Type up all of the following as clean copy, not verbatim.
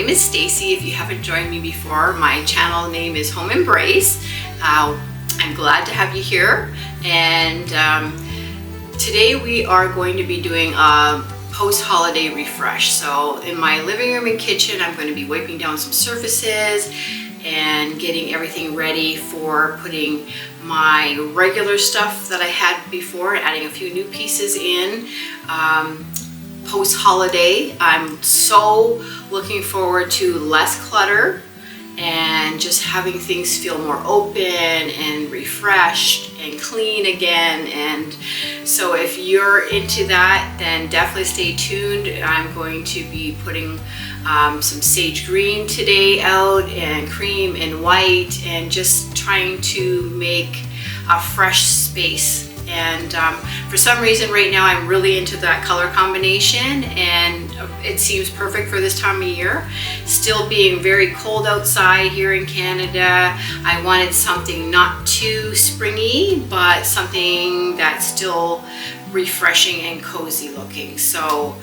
name is Stacy. If you haven't joined me before, my channel name is Home Embrace. I'm glad to have you here, and today we are going to be doing a post-holiday refresh. So in my living room and kitchen, I'm going to be wiping down some surfaces and getting everything ready for putting my regular stuff that I had before, adding a few new pieces in. Post-holiday, I'm so looking forward to less clutter and just having things feel more open and refreshed and clean again. And so if you're into that, then definitely stay tuned. I'm going to be putting some sage green today out, and cream and white, and just trying to make a fresh space. And for some reason right now I'm really into that color combination, and it seems perfect for this time of year. Still being very cold outside here in Canada, I wanted something not too springy, but something that's still refreshing and cozy looking. So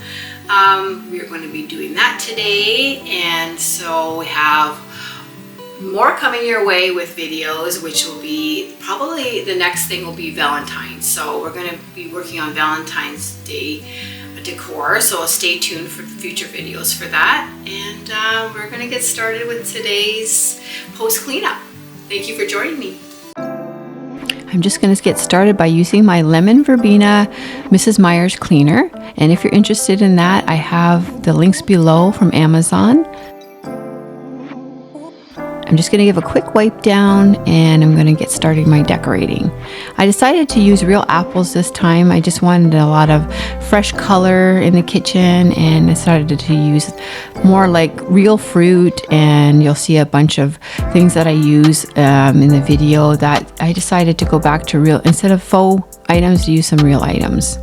we're going to be doing that today, and so we have more coming your way with videos, which will be probably the next thing will be Valentine's. So we're going to be working on Valentine's Day decor, so stay tuned for future videos for that. And we're going to get started with today's post cleanup. Thank you for joining me. I'm just going to get started by using my lemon verbena Mrs. Meyer's cleaner, and if you're interested in that, I have the links below from Amazon. I'm just going to give a quick wipe down, and I'm going to get started my decorating. I decided to use real apples this time. I just wanted a lot of fresh color in the kitchen, and I started to use more like real fruit, and you'll see a bunch of things that I use in the video that I decided to go back to real, instead of faux items, to use some real items.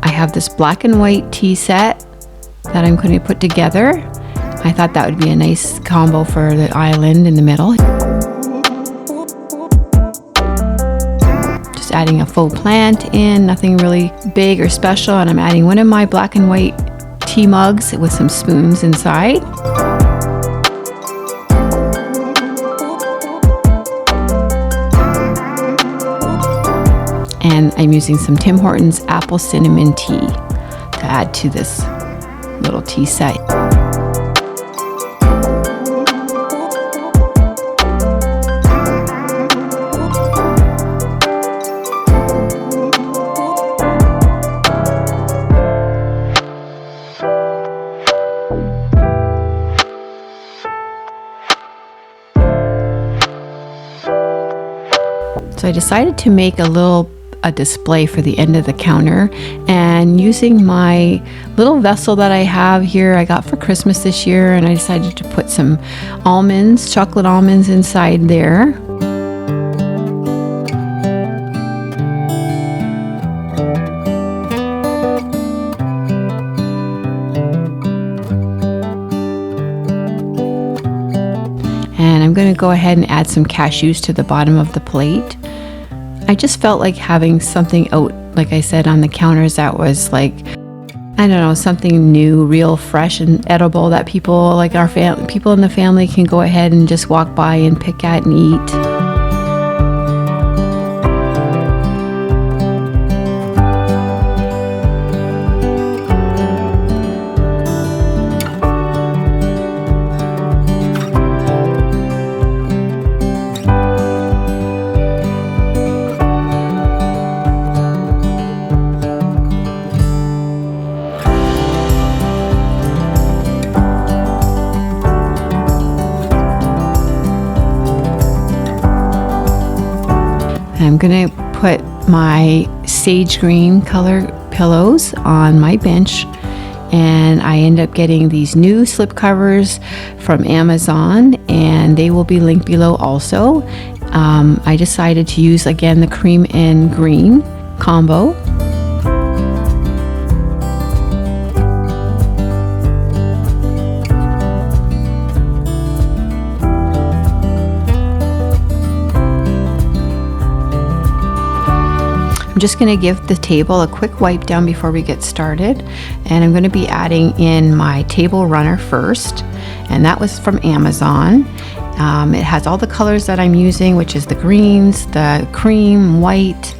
I have this black and white tea set that I'm going to put together. I thought that would be a nice combo for the island in the middle. Just adding a faux plant in, nothing really big or special, and I'm adding one of my black and white tea mugs with some spoons inside. And I'm using some Tim Hortons apple cinnamon tea to add to this little tea set. So I decided to make a display for the end of the counter, and using my little vessel that I have here, I got for Christmas this year, and I decided to put some almonds, chocolate almonds inside there. And I'm going to go ahead and add some cashews to the bottom of the plate. I just felt like having something out, like I said, on the counters that was like, I don't know, something new, real fresh and edible that people, like our people in the family, can go ahead and just walk by and pick at and eat. I'm going to put my sage green color pillows on my bench, and I end up getting these new slip covers from Amazon, and they will be linked below also. I decided to use again the cream and green combo. I'm just going to give the table a quick wipe down before we get started, and I'm going to be adding in my table runner first, and that was from Amazon. It has all the colors that I'm using, which is the greens, the cream, white.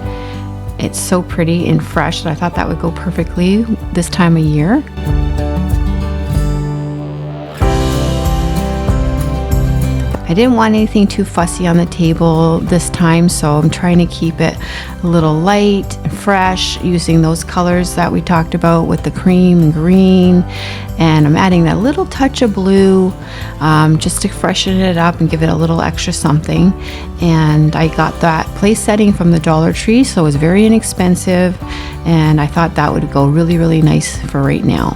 It's so pretty and fresh that I thought that would go perfectly this time of year. I didn't want anything too fussy on the table this time, so I'm trying to keep it a little light and fresh using those colors that we talked about with the cream and green. And I'm adding that little touch of blue just to freshen it up and give it a little extra something. And I got that place setting from the Dollar Tree, so it was very inexpensive, and I thought that would go really, really nice for right now.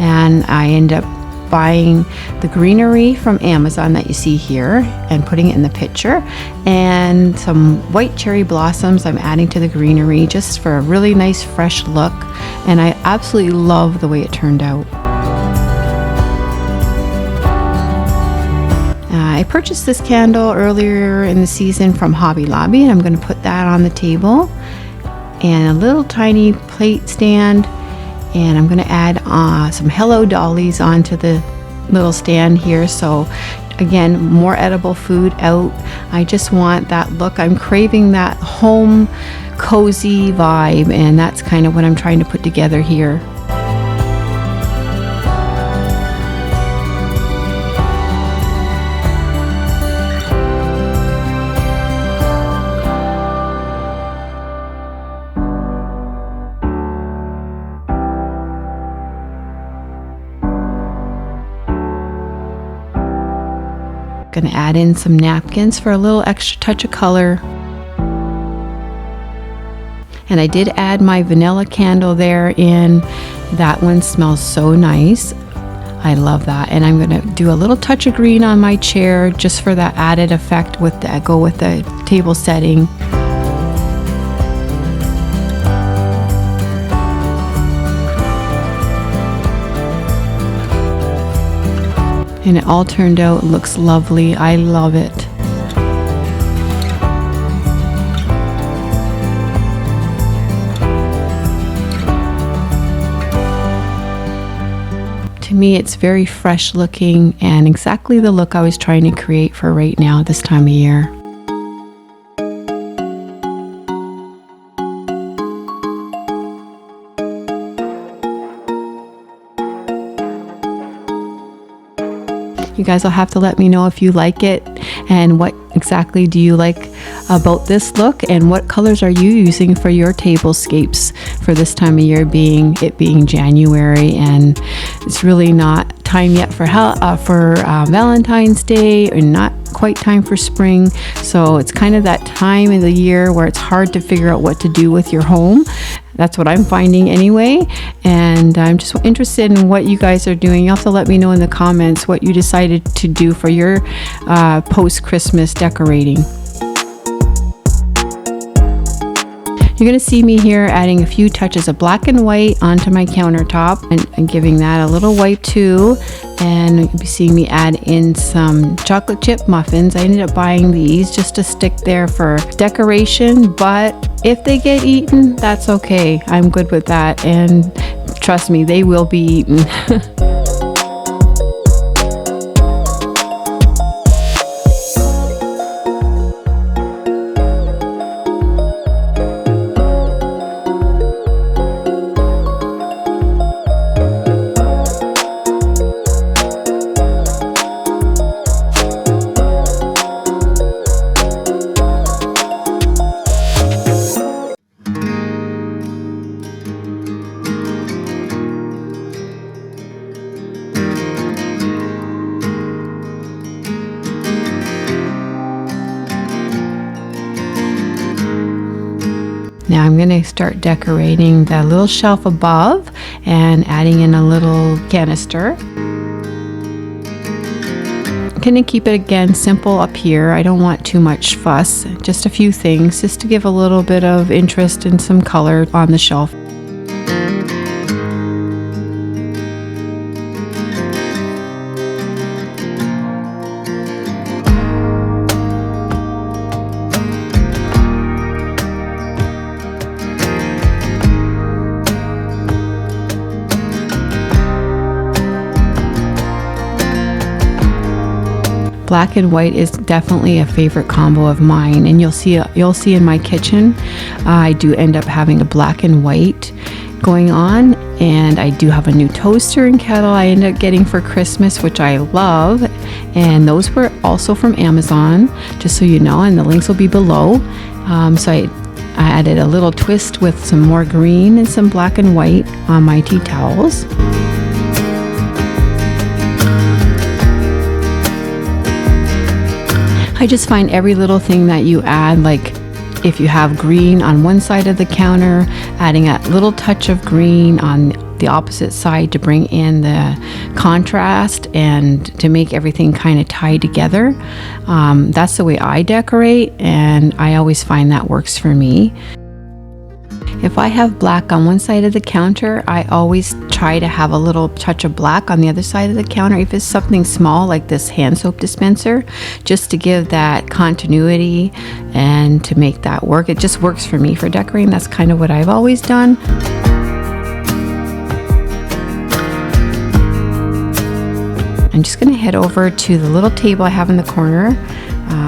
And I end up buying the greenery from Amazon that you see here and putting it in the picture, and some white cherry blossoms I'm adding to the greenery just for a really nice fresh look, and I absolutely love the way it turned out. I purchased this candle earlier in the season from Hobby Lobby, and I'm going to put that on the table, and a little tiny plate stand. And I'm going to add some Hello Dollies onto the little stand here. So again, more edible food out. I just want that look. I'm craving that home cozy vibe, and that's kind of what I'm trying to put together here. Going to add in some napkins for a little extra touch of color. And I did add my vanilla candle there in. That one smells so nice. I love that. And I'm going to do a little touch of green on my chair just for that added effect with the table setting. And it all turned out, looks lovely. I love it. To me, it's very fresh looking and exactly the look I was trying to create for right now this time of year. You guys will have to let me know if you like it and what exactly do you like about this look, and what colors are you using for your tablescapes for this time of year, being January, and it's really not time yet for Valentine's Day, or not quite time for spring. So it's kind of that time of the year where it's hard to figure out what to do with your home. That's what I'm finding anyway, and I'm just interested in what you guys are doing. You have to let me know in the comments what you decided to do for your post-Christmas decorating. You're going to see me here adding a few touches of black and white onto my countertop and giving that a little wipe too. And you'll be seeing me add in some chocolate chip muffins. I ended up buying these just to stick there for decoration, but if they get eaten, that's okay. I'm good with that, and trust me, they will be eaten. Now I'm going to start decorating the little shelf above and adding in a little canister. I'm going to keep it again simple up here. I don't want too much fuss, just a few things just to give a little bit of interest and some color on the shelf. Black and white is definitely a favorite combo of mine, and you'll see in my kitchen I do end up having a black and white going on, and I do have a new toaster and kettle I ended up getting for Christmas, which I love, and those were also from Amazon, just so you know, and the links will be below. So I added a little twist with some more green and some black and white on my tea towels. I just find every little thing that you add, like if you have green on one side of the counter, adding a little touch of green on the opposite side to bring in the contrast and to make everything kind of tie together. That's the way I decorate, and I always find that works for me. If I have black on one side of the counter, I always try to have a little touch of black on the other side of the counter. If it's something small like this hand soap dispenser, just to give that continuity and to make that work. It just works for me for decorating. That's kind of what I've always done. I'm just going to head over to the little table I have in the corner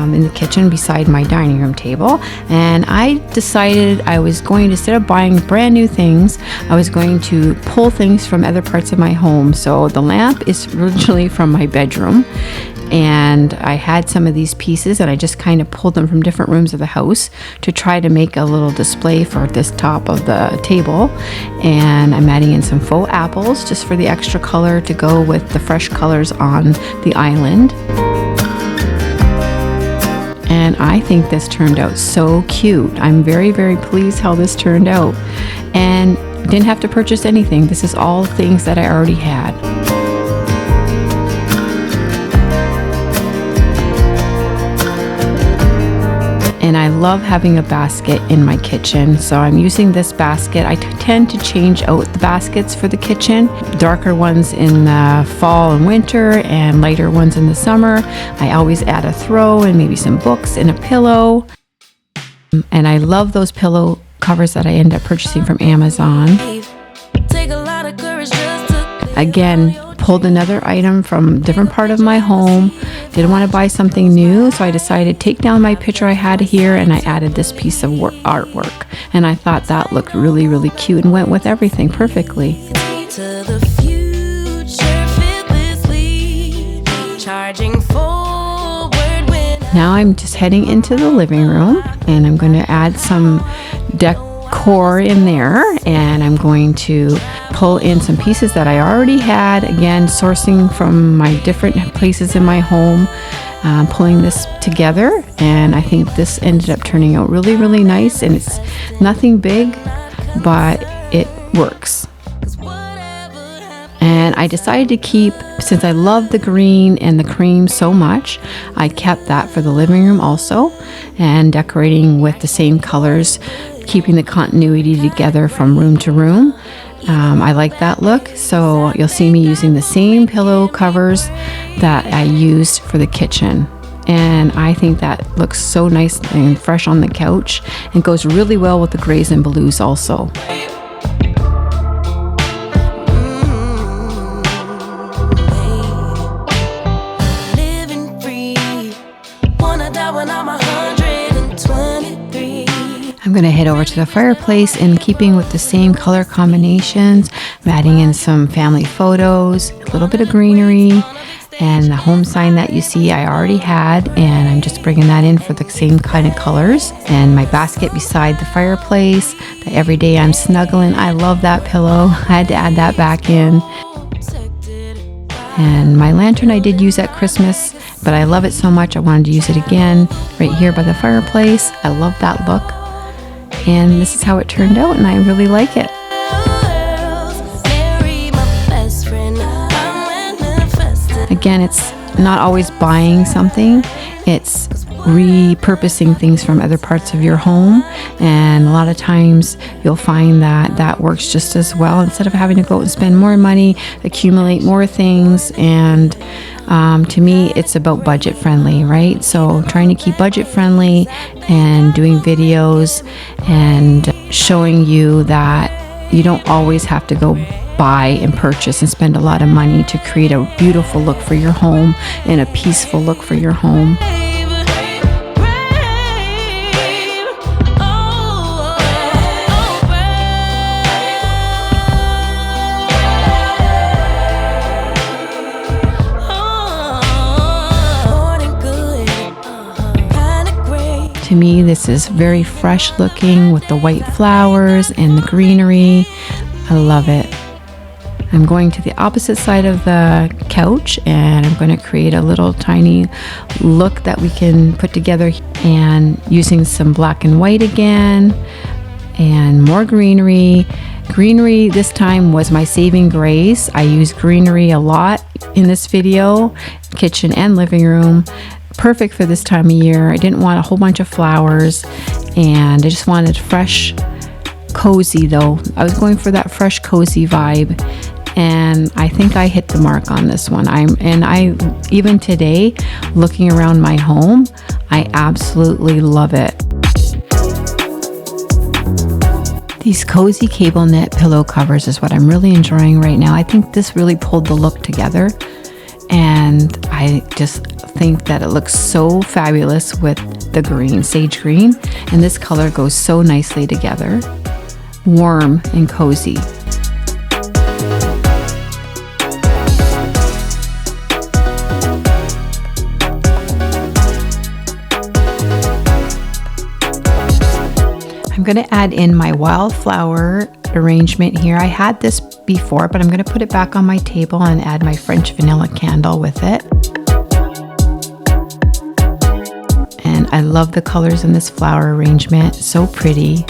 in the kitchen beside my dining room table, and I decided I was going to, instead of buying brand new things, I was going to pull things from other parts of my home. So the lamp is originally from my bedroom, and I had some of these pieces and I just kind of pulled them from different rooms of the house to try to make a little display for this top of the table. And I'm adding in some faux apples just for the extra color to go with the fresh colors on the island. And I think this turned out so cute. I'm very, very pleased how this turned out, and didn't have to purchase anything. This is all things that I already had. And I love having a basket in my kitchen, so I'm using this basket. I tend to change out the baskets for the kitchen, darker ones in the fall and winter and lighter ones in the summer. I always add a throw and maybe some books and a pillow. And I love those pillow covers that I end up purchasing from Amazon. Again, pulled another item from a different part of my home. Didn't want to buy something new, so I decided to take down my picture I had here, and I added this piece of artwork. And I thought that looked really, really cute and went with everything perfectly. Now I'm just heading into the living room, and I'm going to add some decor in there, and I'm going to pull in some pieces that I already had, again sourcing from my different places in my home, pulling this together, and I think this ended up turning out really, really nice. And it's nothing big, but it works. And I decided to keep, since I love the green and the cream so much, I kept that for the living room also, and decorating with the same colors, keeping the continuity together from room to room. I like that look, so you'll see me using the same pillow covers that I used for the kitchen. And I think that looks so nice and fresh on the couch, and goes really well with the grays and blues also. I'm going to head over to the fireplace, and keeping with the same color combinations, I'm adding in some family photos, a little bit of greenery, and the home sign that you see I already had, and I'm just bringing that in for the same kind of colors. And my basket beside the fireplace, that every day I'm snuggling. I love that pillow. I had to add that back in. And my lantern I did use at Christmas, but I love it so much I wanted to use it again right here by the fireplace. I love that look. And this is how it turned out, and I really like it. Again, it's not always buying something, it's repurposing things from other parts of your home, and a lot of times you'll find that that works just as well. Instead of having to go out and spend more money, accumulate more things, and to me it's about budget friendly, right? So trying to keep budget friendly and doing videos and showing you that you don't always have to go buy and purchase and spend a lot of money to create a beautiful look for your home and a peaceful look for your home. To me, this is very fresh looking with the white flowers and the greenery. I love it. I'm going to the opposite side of the couch and I'm going to create a little tiny look that we can put together, and using some black and white again and more greenery. Greenery this time was my saving grace. I use greenery a lot in this video, kitchen and living room. Perfect for this time of year. I didn't want a whole bunch of flowers and I just wanted fresh, cozy though. I was going for that fresh, cozy vibe, and I think I hit the mark on this one. Even today, looking around my home, I absolutely love it. These cozy cable knit pillow covers is what I'm really enjoying right now. I think this really pulled the look together, and I just think that it looks so fabulous with the green, sage green, and this color goes so nicely together. Warm and cozy. I'm going to add in my wildflower arrangement here. I had this before, but I'm going to put it back on my table and add my French vanilla candle with it. And I love the colors in this flower arrangement. So pretty.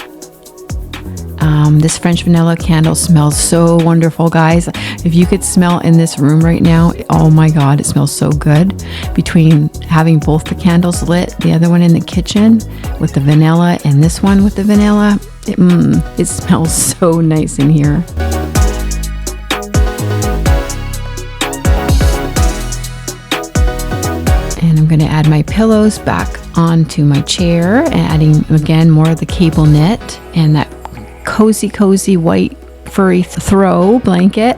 This French vanilla candle smells so wonderful, guys. If you could smell in this room right now, oh my God, it smells so good. Between having both the candles lit, the other one in the kitchen with the vanilla and this one with the vanilla, it smells so nice in here. And I'm going to add my pillows back onto my chair, adding again more of the cable knit and that cozy white furry throw blanket.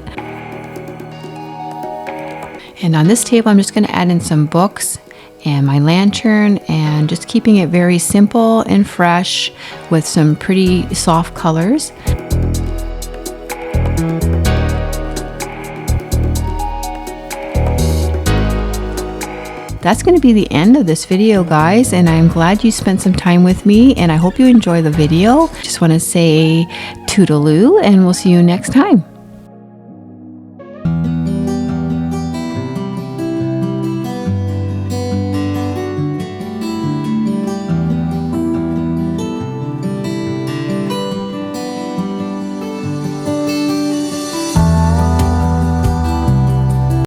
And on this table, I'm just going to add in some books and my lantern, and just keeping it very simple and fresh with some pretty soft colors. That's going to be the end of this video, guys, and I'm glad you spent some time with me, and I hope you enjoy the video. Just want to say toodaloo, and we'll see you next time.